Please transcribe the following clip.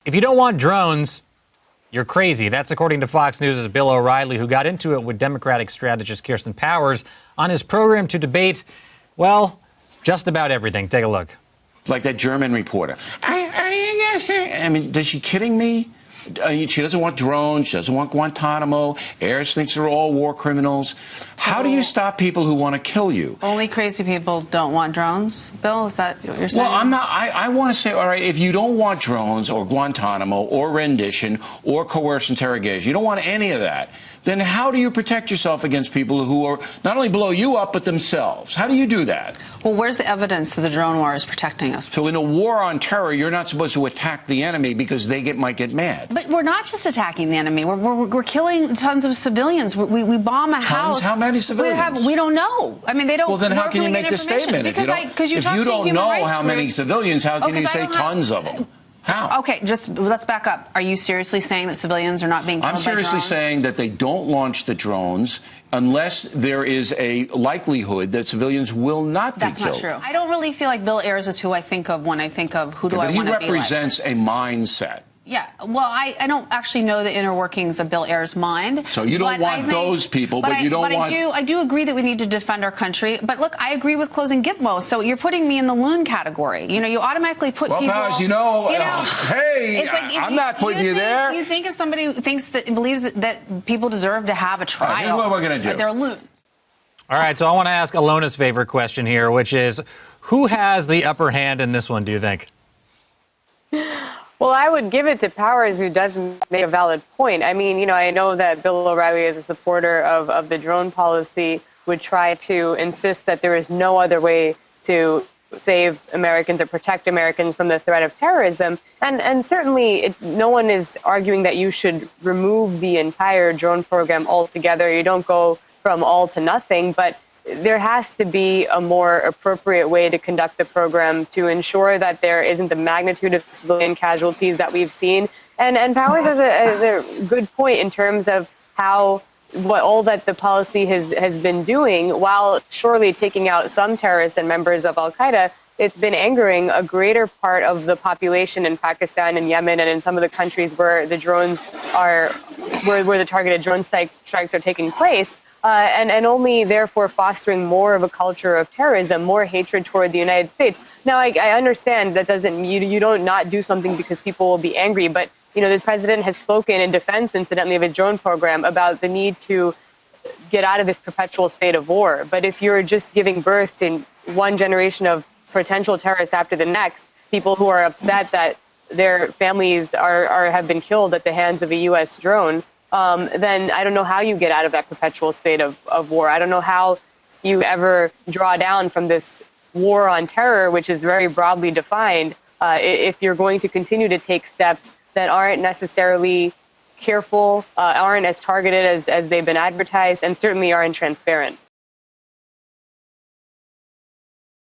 If you don't want drones, you're crazy. That's according to Fox News' Bill O'Reilly, who got into it with Democratic strategist Kirsten Powers on his program to debate, well, just about everything. Take a look. Like that German reporter. I mean, is she kidding me? She doesn't want drones. She doesn't want Guantanamo. Ayers thinks they're all war criminals. How do you stop people who want to kill you? Only crazy people don't want drones, Bill? Is that what you're saying? Well, I'm not. I want to say, all right, if you don't want drones or Guantanamo or rendition or coerced interrogation, you don't want any of that, then how do you protect yourself against people who are not only blow you up, but themselves? How do you do that? Well, where's the evidence that the drone war is protecting us? So in a war on terror, you're not supposed to attack the enemy because they might get mad. But we're not just attacking the enemy. We're killing tons of civilians. We bomb a house. How many civilians? We don't know. I mean, they don't. Well, then how can you make the statement? If you don't know how many civilians, how can you say tons of them? How? Okay, just let's back up. Are you seriously saying that civilians are not being killed by drones? I'm seriously saying that they don't launch the drones unless there is a likelihood that civilians will not be killed. That's not true. I don't really feel like Bill Ayers is who I think of when I think of who do I want to be like. But he represents a mindset. Yeah, well, I don't actually know the inner workings of Bill Ayers' mind. So you don't want those people, but you don't want... I do agree that we need to defend our country. But look, I agree with closing Gitmo. So you're putting me in the loon category. You know, you automatically put people... Well, Powers, hey, I'm not putting you there. You think if somebody believes that people deserve to have a trial, here's what we're going to do. They're loons. All right, so I want to ask Alona's favorite question here, which is, who has the upper hand in this one, do you think? Well, I would give it to Powers, who does make a valid point. I mean, I know that Bill O'Reilly, as a supporter of the drone policy, would try to insist that there is no other way to save Americans or protect Americans from the threat of terrorism. And certainly no one is arguing that you should remove the entire drone program altogether. You don't go from all to nothing, but there has to be a more appropriate way to conduct the program to ensure that there isn't the magnitude of civilian casualties that we've seen. And Powers has a good point in terms of what all that the policy has been doing. While surely taking out some terrorists and members of Al-Qaeda, it's been angering a greater part of the population in Pakistan and Yemen and in some of the countries where the drones are, where the targeted drone strikes are taking place. And only therefore fostering more of a culture of terrorism, more hatred toward the United States. Now, I understand that doesn't you don't not do something because people will be angry, but the president has spoken in defense, incidentally, of his drone program about the need to get out of this perpetual state of war. But if you're just giving birth to one generation of potential terrorists after the next, people who are upset that their families have been killed at the hands of a U.S. drone, then I don't know how you get out of that perpetual state of war. I don't know how you ever draw down from this war on terror, which is very broadly defined, if you're going to continue to take steps that aren't necessarily careful, aren't as targeted as they've been advertised, and certainly aren't transparent.